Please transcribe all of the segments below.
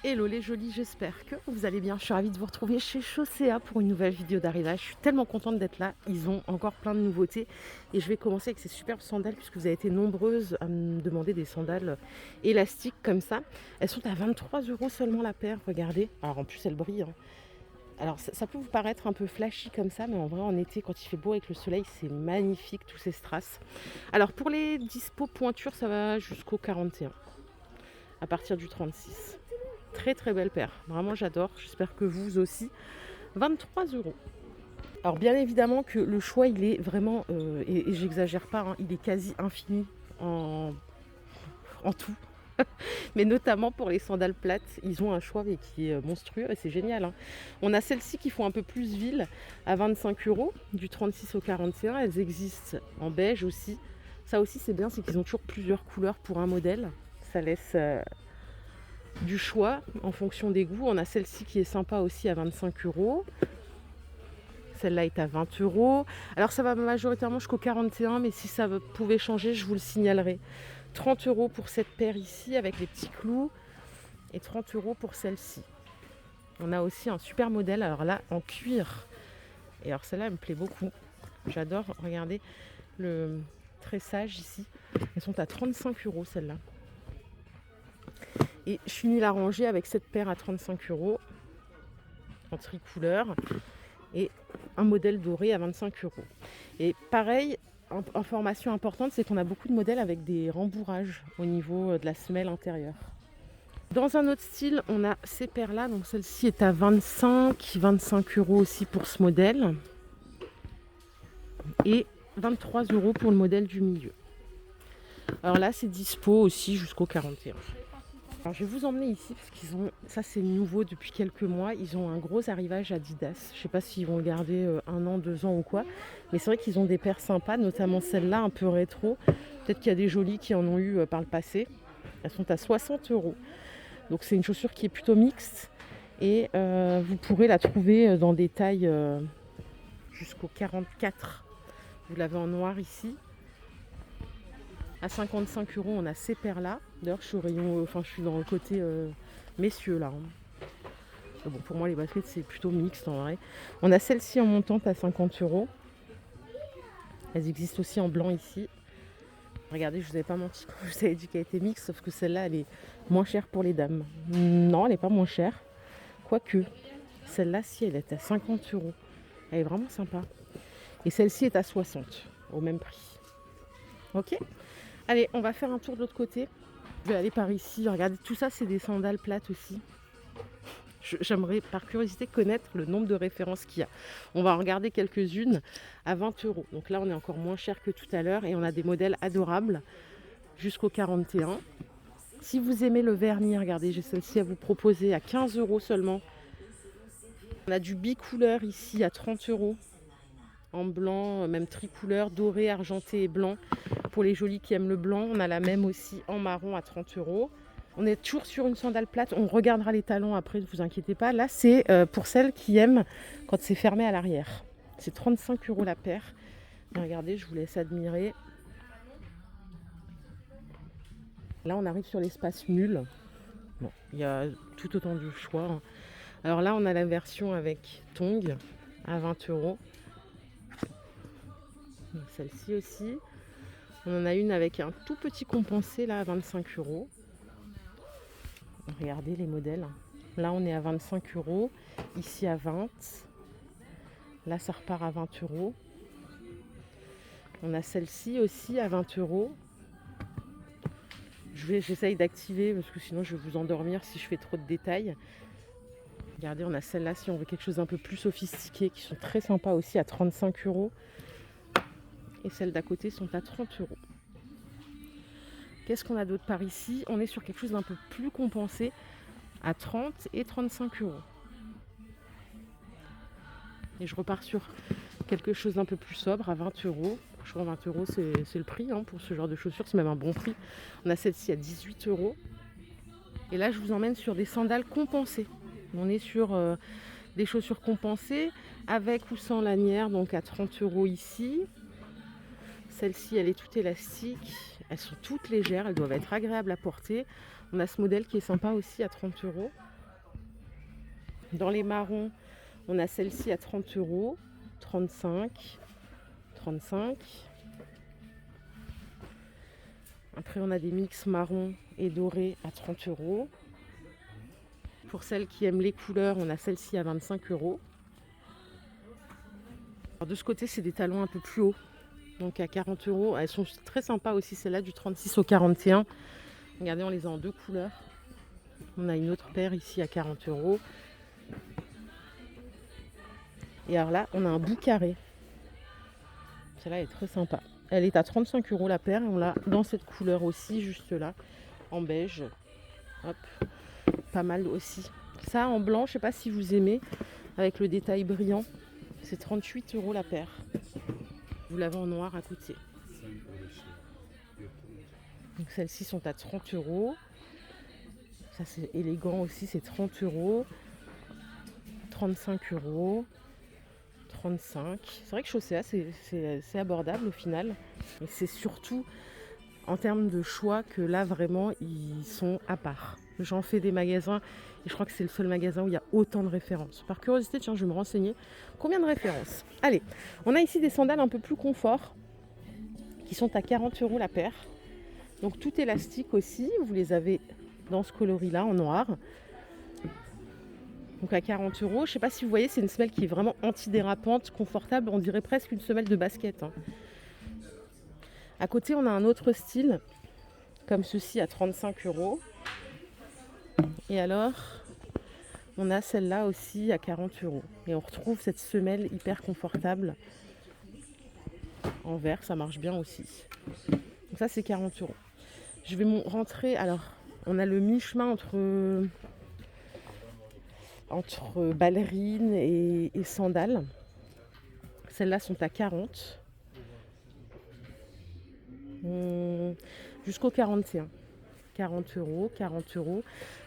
Hello les jolis, j'espère que vous allez bien. Je suis ravie de vous retrouver chez Chaussea pour une nouvelle vidéo d'arrivage. Je suis tellement contente d'être là. Ils ont encore plein de nouveautés. Et je vais commencer avec ces superbes sandales puisque vous avez été nombreuses à me demander des sandales élastiques comme ça. Elles sont à 23 € seulement la paire, regardez. Alors en plus elles brillent, hein. Alors ça peut vous paraître un peu flashy comme ça, mais en vrai en été quand il fait beau avec le soleil, c'est magnifique tous ces strass. Alors pour les dispo pointures, ça va jusqu'au 41, à partir du 36. Très très belle paire, vraiment j'adore, j'espère que vous aussi. 23 €. Alors bien évidemment que le choix il est vraiment, et j'exagère pas, hein, il est quasi infini en tout. Mais notamment pour les sandales plates, ils ont un choix mais qui est monstrueux et c'est génial, hein. On a celles-ci qui font un peu plus ville à 25 €, du 36 au 41. Elles existent en beige aussi. Ça aussi c'est bien, c'est qu'ils ont toujours plusieurs couleurs pour un modèle. Ça laisse du choix en fonction des goûts. On a celle-ci qui est sympa aussi à 25 €. Celle-là est à 20 €. Alors ça va majoritairement jusqu'au 41, mais si ça pouvait changer, je vous le signalerai. 30 € pour cette paire ici avec les petits clous et 30 € pour celle-ci. On a aussi un super modèle, alors là en cuir. Et alors celle-là elle me plaît beaucoup. J'adore, regardez le tressage ici. Elles sont à 35 € celles-là. Et je finis la rangée avec cette paire à 35 € en tricouleur et un modèle doré à 25 €. Et pareil, information importante, c'est qu'on a beaucoup de modèles avec des rembourrages au niveau de la semelle intérieure. Dans un autre style, on a ces paires-là. Donc celle-ci est à 25 € aussi pour ce modèle. Et 23 € pour le modèle du milieu. Alors là, c'est dispo aussi jusqu'au 41. Alors je vais vous emmener ici parce qu'ils ont, ça c'est nouveau depuis quelques mois, ils ont un gros arrivage Adidas. Je ne sais pas s'ils vont le garder 1 an, 2 ans ou quoi, mais c'est vrai qu'ils ont des paires sympas, notamment celle-là un peu rétro. Peut-être qu'il y a des jolies qui en ont eu par le passé. Elles sont à 60 €. Donc c'est une chaussure qui est plutôt mixte et vous pourrez la trouver dans des tailles jusqu'au 44. Vous l'avez en noir ici. À 55 €, on a ces paires-là. D'ailleurs, je suis au rayon, je suis dans le côté messieurs là, hein. Bon, pour moi, les baskets, c'est plutôt mixte en vrai. On a celle-ci en montante à 50 €. Elles existent aussi en blanc ici. Regardez, je vous avais pas menti quand je vous avais dit qu'elle était mixte, sauf que celle-là, elle est moins chère pour les dames. Non, elle n'est pas moins chère. Quoique, celle-là, si, elle est à 50 €. Elle est vraiment sympa. Et celle-ci est à 60, au même prix. Ok ? Allez, on va faire un tour de l'autre côté. Je vais aller par ici. Regardez, tout ça, c'est des sandales plates aussi. J'aimerais, par curiosité, connaître le nombre de références qu'il y a. On va en regarder quelques-unes à 20 €. Donc là, on est encore moins cher que tout à l'heure. Et on a des modèles adorables jusqu'au 41. Si vous aimez le vernis, regardez, j'ai celle-ci à vous proposer à 15 € seulement. On a du bicouleur ici à 30 €. En blanc, même tricouleur, doré, argenté et blanc. Pour les jolis qui aiment le blanc, on a la même aussi en marron à 30 €. On est toujours sur une sandale plate, on regardera les talons après, ne vous inquiétez pas. Là, c'est pour celles qui aiment quand c'est fermé à l'arrière. C'est 35 € la paire. Et regardez, je vous laisse admirer. Là, on arrive sur l'espace mule. Bon, il y a tout autant de choix, hein. Alors là, on a la version avec tongs à 20 €. Celle-ci aussi. On en a une avec un tout petit compensé là à 25 €. Regardez les modèles. Là on est à 25 €, ici à 20. Là ça repart à 20 €. On a celle-ci aussi à 20 €. J'essaye d'activer parce que sinon je vais vous endormir si je fais trop de détails. Regardez, on a celle-là si on veut quelque chose un peu plus sophistiqué, qui sont très sympas aussi à 35 €. Et celles d'à côté sont à 30 €. Qu'est-ce qu'on a d'autre par ici? On est sur quelque chose d'un peu plus compensé à 30 et 35 €. Et je repars sur quelque chose d'un peu plus sobre à 20 €. Franchement, 20 € c'est le prix, hein, pour ce genre de chaussures, c'est même un bon prix. On a celle-ci à 18 €. Et là, je vous emmène sur des sandales compensées. On est sur des chaussures compensées avec ou sans lanière, donc à 30 € ici. Celle-ci, elle est toute élastique. Elles sont toutes légères, elles doivent être agréables à porter. On a ce modèle qui est sympa aussi à 30 €. Dans les marrons, on a celle-ci à 30 €, 35, 35. Après, on a des mix marron et doré à 30 €. Pour celles qui aiment les couleurs, on a celle-ci à 25 €. Alors de ce côté, c'est des talons un peu plus hauts, donc à 40 €. Elles sont très sympas aussi, celle-là du 36 au 41. Regardez, on les a en deux couleurs. On a une autre paire ici à 40 €. Et alors là, on a un bout carré. Celle-là est très sympa. Elle est à 35 € la paire et on l'a dans cette couleur aussi, juste là, en beige. Hop, pas mal aussi. Ça en blanc, je sais pas si vous aimez, avec le détail brillant. C'est 38 € la paire. Vous l'avez en noir à côté. Donc celles-ci sont à 30 €. Ça c'est élégant aussi, c'est 30 €. 35 €. 35. C'est vrai que Chaussea, c'est abordable au final. Et c'est surtout en termes de choix que là, vraiment, ils sont à part. J'en fais des magasins et je crois que c'est le seul magasin où il y a autant de références. Par curiosité, tiens, je vais me renseigner. Combien de références? Allez, on a ici des sandales un peu plus confort qui sont à 40 € la paire. Donc tout élastique aussi. Vous les avez dans ce coloris-là, en noir. Donc à 40 €. Je ne sais pas si vous voyez, c'est une semelle qui est vraiment antidérapante, confortable. On dirait presque une semelle de basket. À côté, on a un autre style, comme ceci à 35 €. Et alors, on a celle-là aussi à 40 €. Et on retrouve cette semelle hyper confortable en vert, ça marche bien aussi. Donc ça, c'est 40 €. Je vais rentrer, alors, on a le mi-chemin entre ballerines et sandales. Celles-là sont à 40 jusqu'au 41. 40 €, 40 €.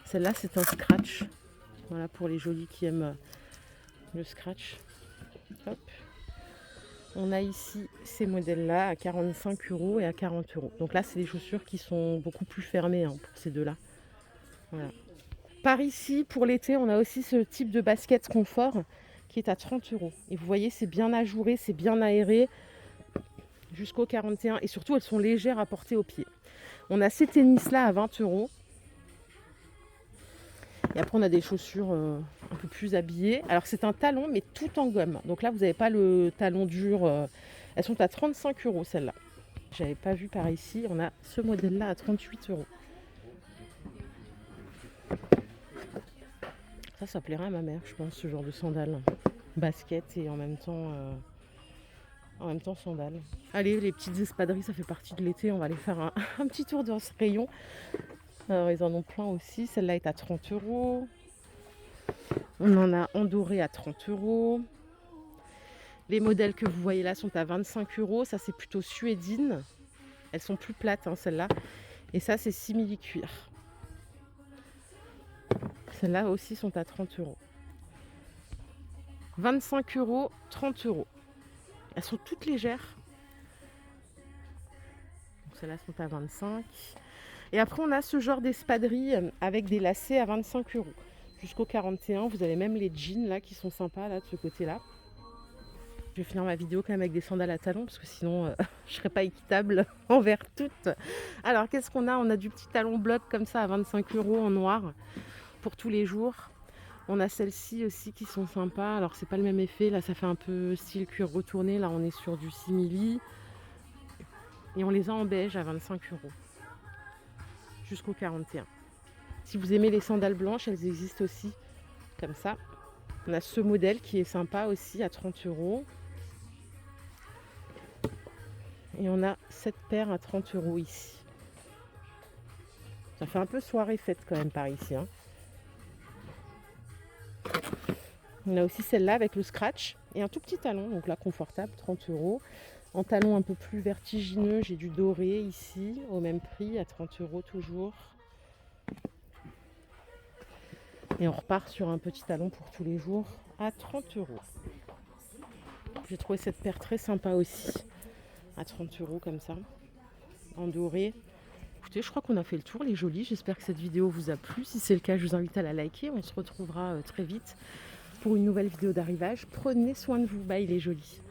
Celle-là, c'est un scratch. Voilà, pour les jolis qui aiment le scratch. Hop. On a ici ces modèles-là à 45 € et à 40 €. Donc là, c'est des chaussures qui sont beaucoup plus fermées pour ces deux-là. Voilà. Par ici, pour l'été, on a aussi ce type de basket confort qui est à 30 €. Et vous voyez, c'est bien ajouré, c'est bien aéré jusqu'au 41. Et surtout, elles sont légères à porter aux pieds. On a ces tennis-là à 20 €. Et après, on a des chaussures un peu plus habillées. Alors, c'est un talon, mais tout en gomme. Donc là, vous n'avez pas le talon dur. Elles sont à 35 € celles-là. J'avais pas vu par ici. On a ce modèle-là à 38 €. Ça plairait à ma mère, je pense, ce genre de sandales. Basket et en même temps sandales. Allez, les petites espadrilles, ça fait partie de l'été. On va aller faire un petit tour dans ce rayon. Alors, ils en ont plein aussi. Celle-là est à 30 €. On en a en doré à 30 €. Les modèles que vous voyez là sont à 25 €. Ça, c'est plutôt suédine. Elles sont plus plates, celles-là. Et ça, c'est simili-cuir. Celles-là aussi sont à 30 €. 25 €, 30 €. Elles sont toutes légères. Celles-là sont à 25. Et après, on a ce genre d'espadrilles avec des lacets à 25 €. Jusqu'au 41. Vous avez même les jeans là qui sont sympas là de ce côté-là. Je vais finir ma vidéo quand même avec des sandales à talons parce que sinon je ne serais pas équitable envers toutes. Alors qu'est-ce qu'on a? On a du petit talon bloc comme ça à 25 € en noir pour tous les jours. On a celles-ci aussi qui sont sympas. Alors c'est pas le même effet. Là ça fait un peu style cuir retourné. Là on est sur du simili. Et on les a en beige à 25 € jusqu'au 41. Si vous aimez les sandales blanches, elles existent aussi comme ça. On a ce modèle qui est sympa aussi à 30 €. Et on a cette paire à 30 € ici. Ça fait un peu soirée fête quand même par ici. On a aussi celle-là avec le scratch et un tout petit talon, donc là confortable, 30 €. En talon un peu plus vertigineux, j'ai du doré ici, au même prix, à 30 € toujours. Et on repart sur un petit talon pour tous les jours à 30 €. J'ai trouvé cette paire très sympa aussi, à 30 € comme ça, en doré. écoutez, je crois qu'on a fait le tour, les jolis. J'espère que cette vidéo vous a plu. Si c'est le cas, je vous invite à la liker. On se retrouvera très vite pour une nouvelle vidéo d'arrivage. Prenez soin de vous. Bye les jolis.